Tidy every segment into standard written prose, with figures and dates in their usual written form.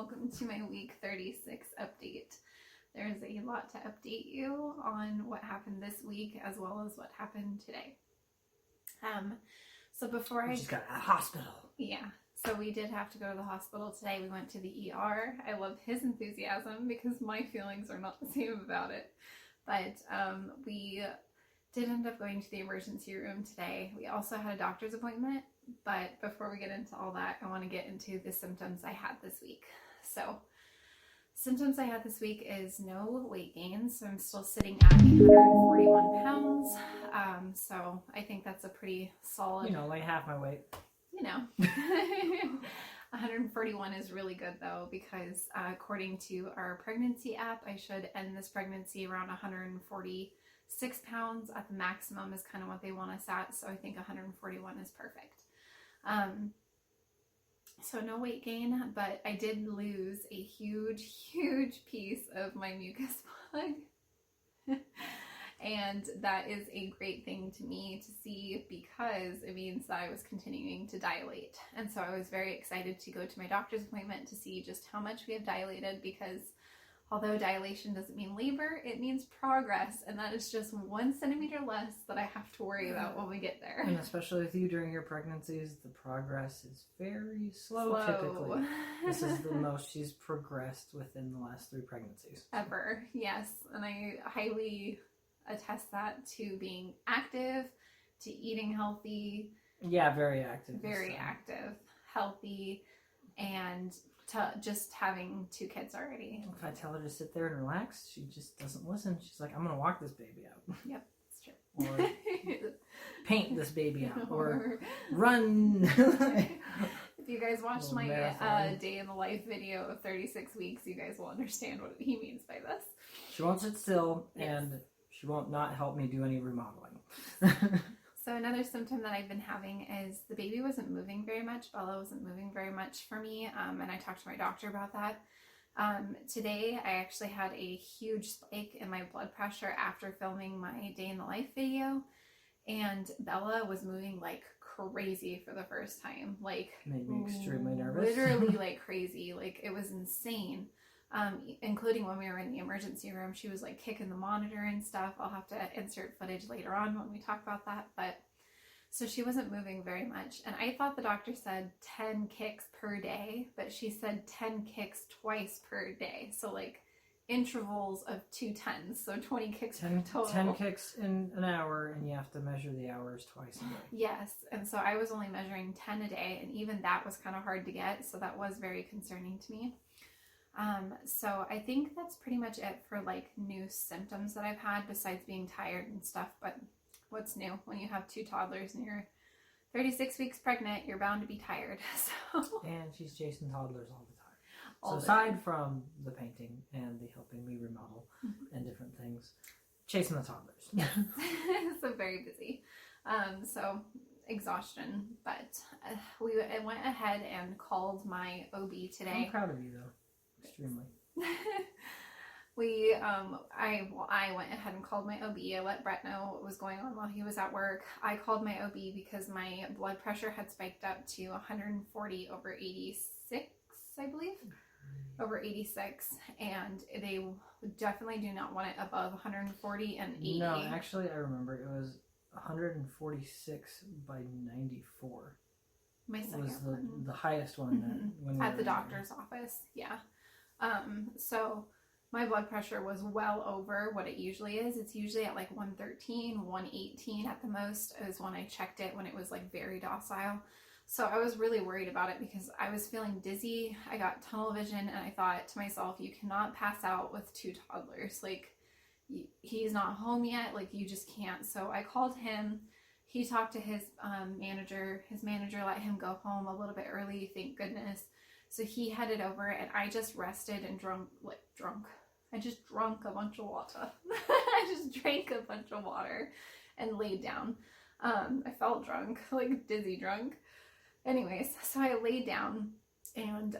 welcome to my week 36 update. There's a lot to update you on what happened this week as well as what happened today. So before I just got out of the hospital. Yeah, so we did have to go to the hospital today. We went to the ER. I love his enthusiasm because my feelings are not the same about it. But we did end up going to the emergency room today. We also had a doctor's appointment. But before we get into all that, I want to get into the symptoms I had this week. So, symptoms I had this week is no weight gain. So I'm still sitting at 141 pounds. So I think that's a pretty solid... like half my weight. 141 is really good though, because according to our pregnancy app, I should end this pregnancy around 146 pounds at the maximum is kind of what they want us at. So I think 141 is perfect. So no weight gain, but I did lose a huge piece of my mucus plug. And that is a great thing to me to see because it means that I was continuing to dilate. And so I was very excited to go to my doctor's appointment to see just how much we have dilated, because although dilation doesn't mean labor, it means progress. And that is just 1 centimeter less that I have to worry about when we get there. And especially with you during your pregnancies, the progress is very slow. Typically. This is the most she's progressed within the last 3 pregnancies. Ever, yes. And I highly attest that to being active, to eating healthy. Yeah, very active. Very active, healthy, and to just having 2 kids already. If I tell her to sit there and relax, she just doesn't listen. She's like, I'm going to walk this baby out. Yep, that's true. Or paint this baby out. Or run. If you guys watched my day in the life video of 36 weeks, you guys will understand what he means by this. She won't sit still, and she won't not help me do any remodeling. So another symptom that I've been having is the baby wasn't moving very much. Bella wasn't moving very much for me, and I talked to my doctor about that. Today, I actually had a huge spike in my blood pressure after filming my day in the life video, and Bella was moving like crazy for the first time. Like, made me extremely nervous. Literally like crazy. Like, it was insane. Including when we were in the emergency room, she was like kicking the monitor and stuff. I'll have to insert footage later on when we talk about that. But so she wasn't moving very much. And I thought the doctor said 10 kicks per day, but she said 10 kicks twice per day. So like intervals of 2 10s. So 20 kicks per total. 10 kicks in an hour, and you have to measure the hours twice a day. Yes. And so I was only measuring 10 a day, and even that was kind of hard to get. So that was very concerning to me. So I think that's pretty much it for like new symptoms that I've had besides being tired and stuff. But what's new when you have 2 toddlers and you're 36 weeks pregnant, you're bound to be tired. So and she's chasing toddlers all the time. So aside from the painting and the helping me remodel and different things, chasing the toddlers. Yes. So very busy. So exhaustion, but I went ahead and called my OB today. I'm proud of you though. Extremely. I went ahead and called my OB. I let Brett know what was going on while he was at work. I called my OB because my blood pressure had spiked up to 140 over 86, I believe. Over 86, and they definitely do not want it above 140 and 80. No, actually, I remember it was 146 by 94. My second was one. The highest one when at the doctor's office. Yeah. So my blood pressure was well over what it usually is. It's usually at like 113, 118 at the most is when I checked it, when it was like very docile. So I was really worried about it because I was feeling dizzy. I got tunnel vision, and I thought to myself, you cannot pass out with 2 toddlers. Like, he's not home yet. Like, you just can't. So I called him. He talked to his manager. His manager let him go home a little bit early, thank goodness. So he headed over, and I just rested and drunk. I just drank a bunch of water. I just drank a bunch of water and laid down. I felt drunk, like dizzy drunk. Anyways, so I laid down and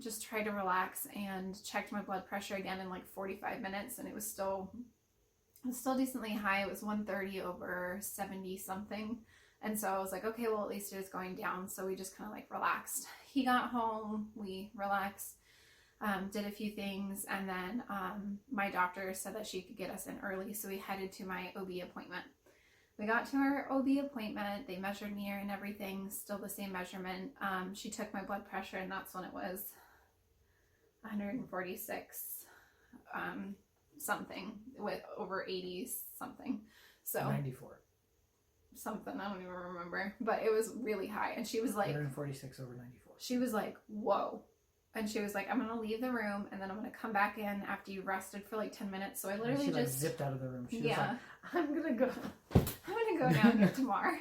just tried to relax and checked my blood pressure again in like 45 minutes, and it was still decently high. It was 130 over 70 something. And so I was like, okay, well, at least it is going down. So we just kind of like relaxed. He got home, we relaxed. did a few things, and then my doctor said that she could get us in early, so we headed to my OB appointment. We got to our OB appointment. They measured me and everything, still the same measurement. She took my blood pressure, and that's when it was 146 something with over 80 something. So 94. Something, I don't even remember, but it was really high. And she was like 146 over 94. She was like, whoa. And she was like, I'm gonna leave the room, and then I'm gonna come back in after you rested for like 10 minutes. So I literally she just zipped out of the room. She was like, I'm gonna go now and get tomorrow.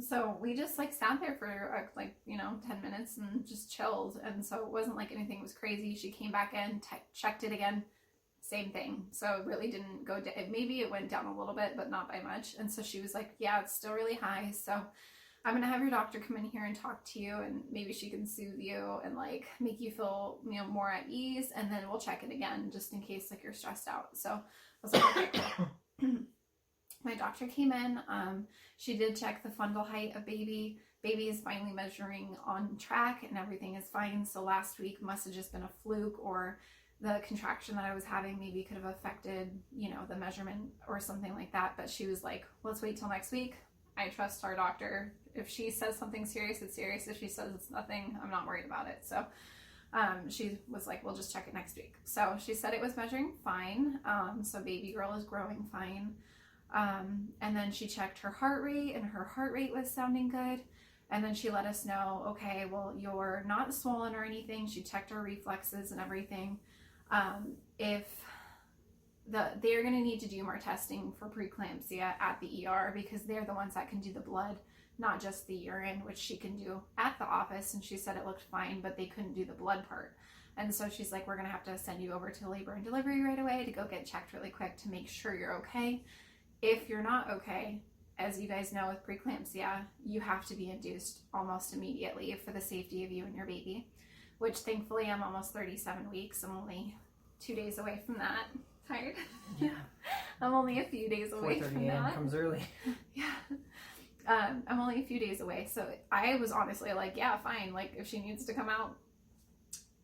So we just like sat there for like 10 minutes and just chilled. And so it wasn't like anything was crazy. She came back in, checked it again, same thing. So it really didn't go down. Maybe it went down a little bit, but not by much. And so she was like, yeah, it's still really high. So I'm gonna have your doctor come in here and talk to you, and maybe she can soothe you and like make you feel more at ease, and then we'll check it again just in case like you're stressed out. So I was like, okay, cool. My doctor came in. She did check the fundal height of baby. Baby is finally measuring on track, and everything is fine. So last week must have just been a fluke, or the contraction that I was having maybe could have affected the measurement or something like that. But she was like, let's wait till next week. I trust our doctor. If she says something serious, it's serious. If she says it's nothing, I'm not worried about it. So she was like, we'll just check it next week. So she said it was measuring fine. So baby girl is growing fine. And then she checked her heart rate, and her heart rate was sounding good. And then she let us know, okay, well, you're not swollen or anything. She checked her reflexes and everything. If they're going to need to do more testing for preeclampsia at the ER, because they're the ones that can do the blood, not just the urine, which she can do at the office. And she said it looked fine, but they couldn't do the blood part. And so she's like, we're going to have to send you over to labor and delivery right away to go get checked really quick to make sure you're okay. If you're not okay, as you guys know with preeclampsia, you have to be induced almost immediately for the safety of you and your baby, which thankfully I'm almost 37 weeks. I'm only 2 days away from that. Tired? Yeah. I'm only a few days away from that. Comes early. Yeah. I'm only a few days away. So I was honestly like, yeah, fine. Like, if she needs to come out,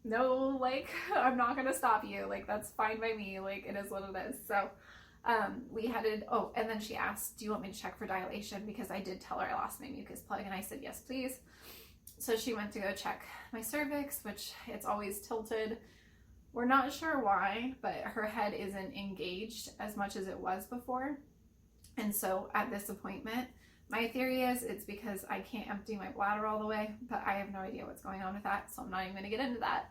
no, like, I'm not going to stop you. Like, that's fine by me. Like, it is what it is. So we headed, and then she asked, do you want me to check for dilation? Because I did tell her I lost my mucus plug, and I said, yes, please. So she went to go check my cervix, which it's always tilted. We're not sure why, but her head isn't engaged as much as it was before. And so at this appointment, my theory is it's because I can't empty my bladder all the way, but I have no idea what's going on with that, so I'm not even going to get into that.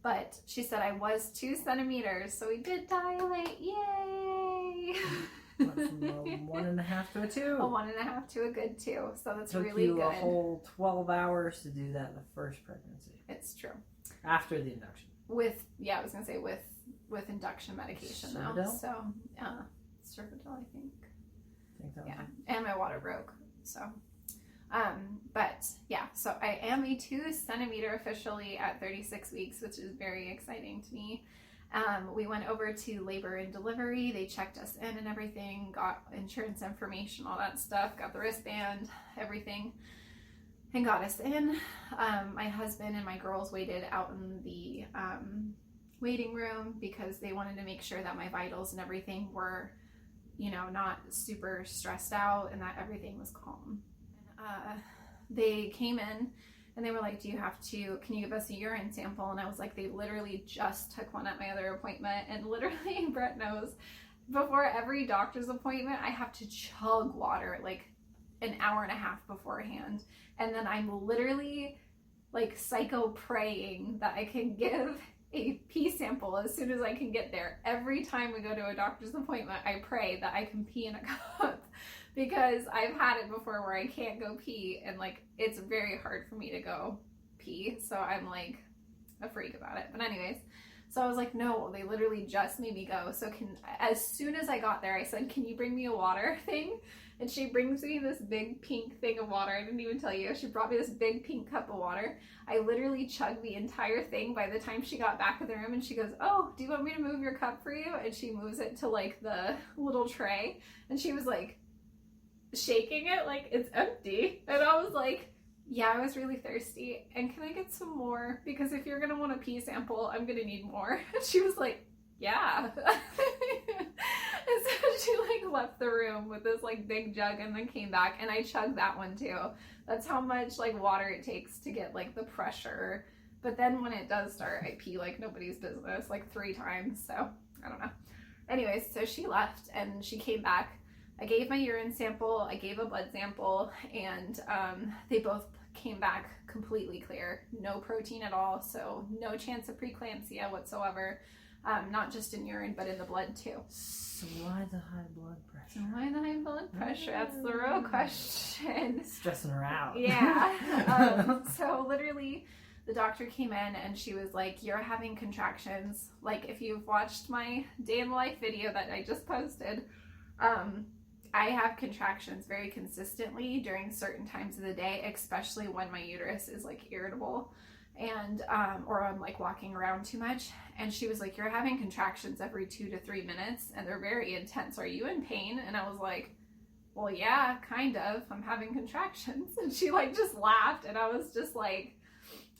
But she said I was 2 centimeters, so we did dilate. Yay! From a 1.5 to a 2. A 1.5 to a good 2. So that's Took really you good. A whole 12 hours to do that the first pregnancy. It's true. After the induction. I was gonna say with induction medication though. So Cervidil, I think that was it. And my water broke. So but yeah, so I am a 2 centimeter officially at 36 weeks, which is very exciting to me. We went over to labor and delivery. They checked us in and everything, got insurance information, all that stuff, got the wristband, everything, and got us in. My husband and my girls waited out in the waiting room because they wanted to make sure that my vitals and everything were, not super stressed out and that everything was calm. They came in and they were like, can you give us a urine sample? And I was like, they literally just took one at my other appointment. And literally, Brett knows, before every doctor's appointment, I have to chug water like an hour and a half beforehand. And then I'm literally like psycho praying that I can give a pee sample as soon as I can get there. Every time we go to a doctor's appointment, I pray that I can pee in a cup because I've had it before where I can't go pee, and like it's very hard for me to go pee. So I'm like a freak about it. But anyways, so I was like, no, they literally just made me go. So as soon as I got there, I said, can you bring me a water thing? And she brings me this big pink thing of water. I didn't even tell you. She brought me this big pink cup of water. I literally chugged the entire thing by the time she got back in the room, and she goes, oh, do you want me to move your cup for you? And she moves it to like the little tray, and she was like shaking it like it's empty. And I was like, yeah, I was really thirsty, and can I get some more? Because if you're gonna want a pee sample, I'm gonna need more. And she was like, yeah. And so she like left the room with this like big jug and then came back, and I chugged that one too. That's how much like water it takes to get like the pressure. But then when it does start, I pee like nobody's business, like 3 times. So I don't know. Anyways, so she left and she came back. I gave my urine sample, I gave a blood sample, and they both came back completely clear. No protein at all, so no chance of preeclampsia whatsoever. Not just in urine, but in the blood too. So why the high blood pressure? Why the high blood pressure? That's the real question. Stressing her out. Yeah. So literally, the doctor came in and she was like, you're having contractions. Like, if you've watched my day in the life video that I just posted, I have contractions very consistently during certain times of the day, especially when my uterus is like irritable and or I'm like walking around too much. And she was like, you're having contractions every 2 to 3 minutes and they're very intense. Are you in pain? And I was like, well, yeah, kind of. I'm having contractions. And she like just laughed, and I was just like,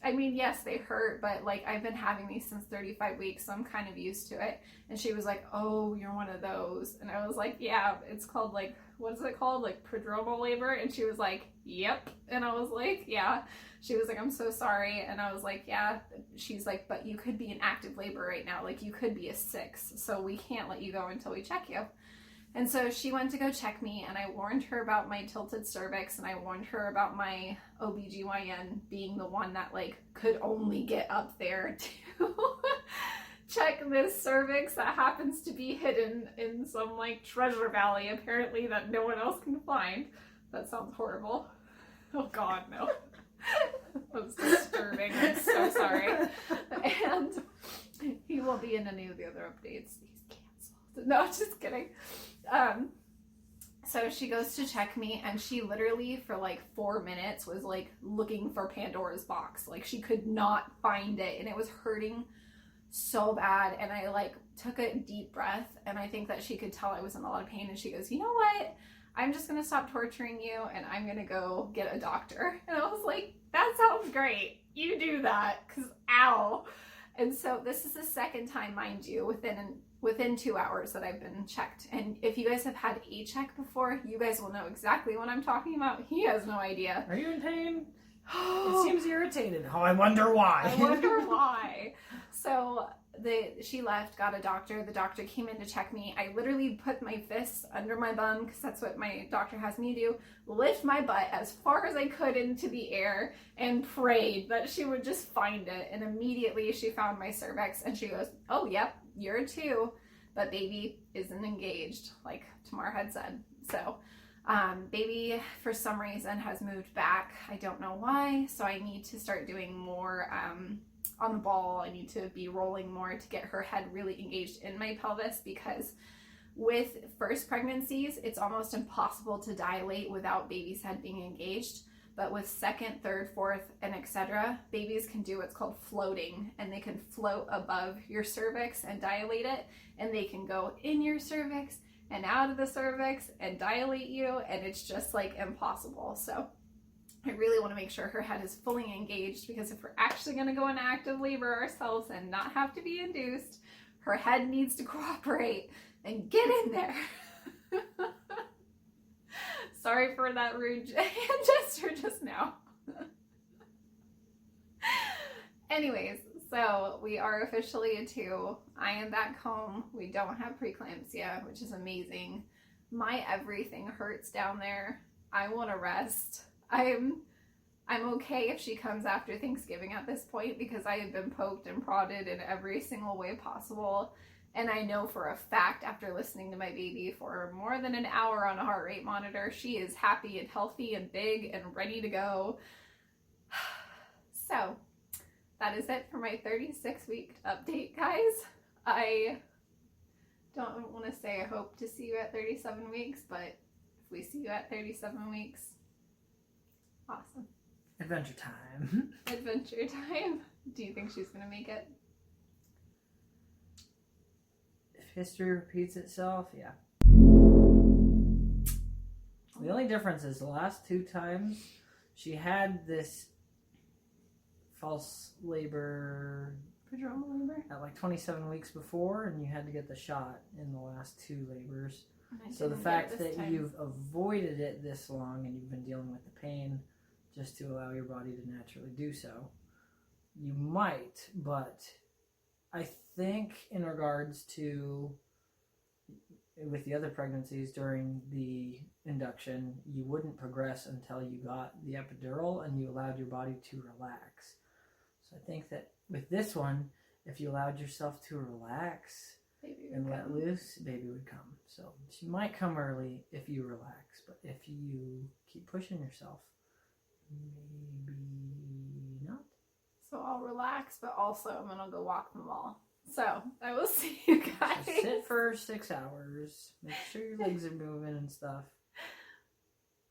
I mean, yes, they hurt, but like I've been having these since 35 weeks, so I'm kind of used to it. And she was like, oh, you're one of those. And I was like, yeah, it's called like, what is it called? Like prodromal labor. And she was like, yep. And I was like, yeah. She was like, I'm so sorry. And I was like, yeah. She's like, but you could be in active labor right now. Like you could be a 6. So we can't let you go until we check you. And so she went to go check me, and I warned her about my tilted cervix, and I warned her about my OBGYN being the one that like could only get up there to check this cervix that happens to be hidden in some like treasure valley apparently that no one else can find. That sounds horrible. Oh God, no. That was disturbing. I'm so sorry. And he won't be in any of the other updates. He's canceled. No, just kidding. So she goes to check me, and she literally for like 4 minutes was like looking for Pandora's box. Like she could not find it, and it was hurting so bad. And I like took a deep breath, and I think that she could tell I was in a lot of pain, and she goes, you know what? I'm just gonna stop torturing you, and I'm gonna go get a doctor. And I was like, that sounds great. You do that, because ow. And so this is the second time, mind you, within 2 hours that I've been checked. And if you guys have had a check before, you guys will know exactly what I'm talking about. He has no idea. Are you in pain? It seems irritated. Oh, I wonder why. I wonder why. So she left, got a doctor. The doctor came in to check me. I literally put my fists under my bum, because that's what my doctor has me do, lift my butt as far as I could into the air, and prayed that she would just find it. And immediately she found my cervix, and she goes, oh, yep, you're a 2, but baby isn't engaged, like Tamar had said. So baby, for some reason, has moved back. I don't know why. So I need to start doing more on the ball. I need to be rolling more to get her head really engaged in my pelvis, because with first pregnancies, it's almost impossible to dilate without baby's head being engaged. But with second, third, fourth, and etc., babies can do what's called floating, and they can float above your cervix and dilate it, and they can go in your cervix and out of the cervix and dilate you, and it's just like impossible. So I really want to make sure her head is fully engaged, because if we're actually going to go into active labor ourselves and not have to be induced, her head needs to cooperate and get in there. Sorry for that rude gesture just now. Anyways, so we are officially a 2. I am back home. We don't have preeclampsia, which is amazing. My everything hurts down there. I want to rest. I'm okay if she comes after Thanksgiving at this point, because I have been poked and prodded in every single way possible. And I know for a fact, after listening to my baby for more than an hour on a heart rate monitor, she is happy and healthy and big and ready to go. So that is it for my 36-week update, guys. I don't want to say I hope to see you at 37 weeks, but if we see you at 37 weeks, awesome. Adventure time. Adventure time. Do you think she's going to make it? If history repeats itself, yeah. The only difference is the last 2 times she had this false labor Prodromal labor. at like 27 weeks before, and you had to get the shot in the last 2 labors. So the fact that you've avoided it this long and you've been dealing with the pain just to allow your body to naturally do so, you might, but I think in regards to with the other pregnancies during the induction, you wouldn't progress until you got the epidural and you allowed your body to relax. So I think that with this one, if you allowed yourself to relax and let loose, baby would come. So she might come early if you relax, but if you keep pushing yourself, maybe not. So I'll relax, but also I'm gonna go walk the mall. So I will see you guys. So sit for 6 hours, make sure your legs are moving and stuff,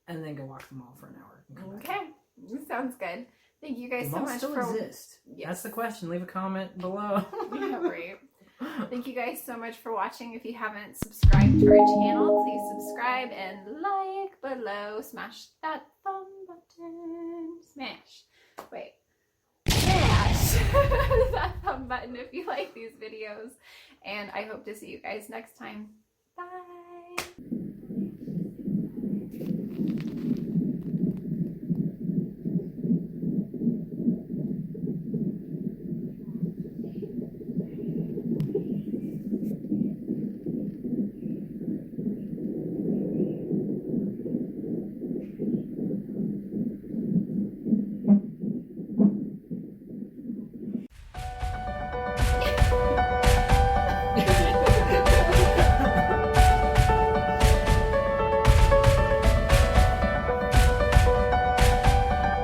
and then go walk the mall for an hour. And come back. Okay, sounds good. Thank you guys The so mall much still for. exist. Yes. That's the question. Leave a comment below. Yeah, right. Thank you guys so much for watching. If you haven't subscribed to our channel, please subscribe and like below. Smash that thumb button. Smash. Wait. Smash that thumb button if you like these videos. And I hope to see you guys next time. Bye.